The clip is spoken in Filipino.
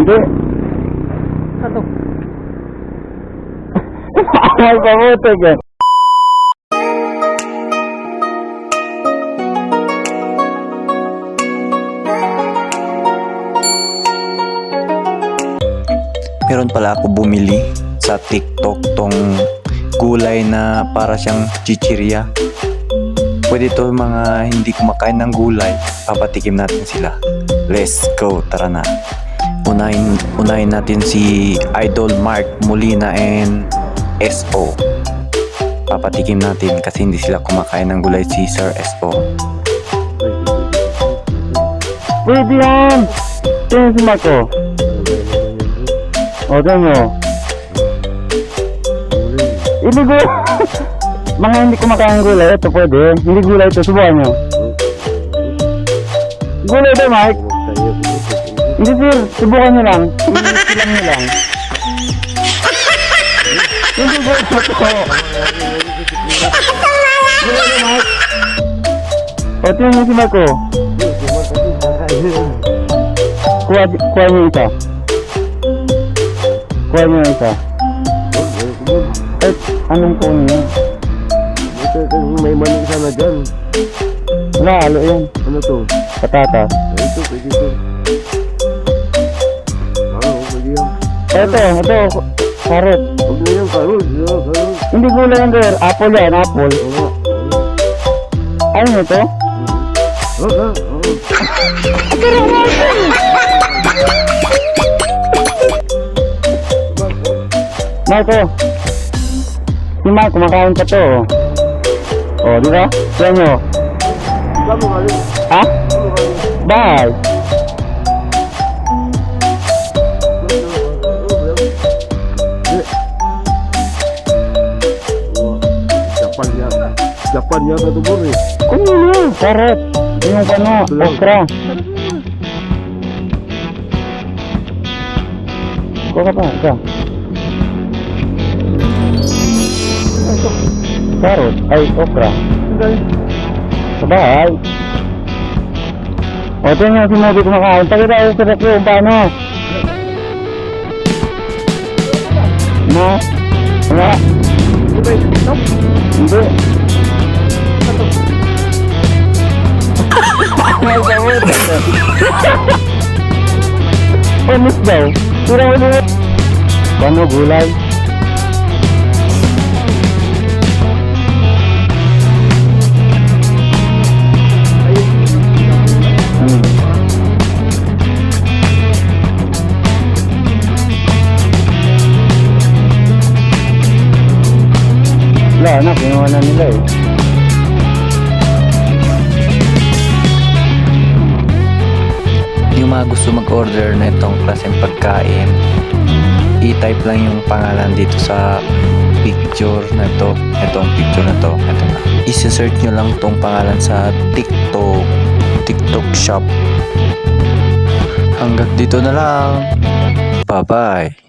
Hindi. Ano? Ay, pamutik eh. Meron pala ako bumili sa TikTok tong gulay na para siyang chichirya. Pwede to mga hindi kumakain ng gulay, papatikim natin sila. Let's go, tara na. Unahin natin si Idol Mark Molina and SO. Papatikim natin kasi hindi sila kumakain ng gulay si Sir SO. Pwede yan. Tingnan si Marco. O, tingnan mo. Iligo. Mga hindi kumakain ng gulay, ito pwede. Hindi gulay ito, subukan nyo. Gulay ito, Mike. Hindi sir, subukan nyo lang. Silang nyo lang. Hindi gulay ito. Gulay ito, Mike. O, tingnan nyo si Marco. Kuha nyo isa. Kuha nyo isa. Kahit anong kuha nyo. May mani sana dyan. Wala, halo yan. Ano to? Patatas. Ito, pwede to. Pwede yan. Ito, carrot. Huwag na yan, karol. Karol. Hindi gulay yan, sir. Apple yan, apple. Ayun ito? Oo. Marco. Si Marco, kumakain pa to. O, di ba? Yan nyo. Ha? Bye. Japan yata ito bro eh. Kumino, carrot. Yung ano, okra. Kuha ka pa, isa. Carrot, ay okra. Sabay. O, ito nga si Moby kumakain. Tagay tayo sa rep yung paano. Na? Wala. Hindi. Ay, gamit. Panis daw. Kurang ulit. Paano gulay? Wala na, kinuha na nila eh. Yung mga gusto mag-order na itong klaseng pagkain, i-type lang yung pangalan dito sa picture na to. Itong picture na to. Ito na. I-search nyo lang itong pangalan sa TikTok shop. Hanggang dito na lang. Bye-bye.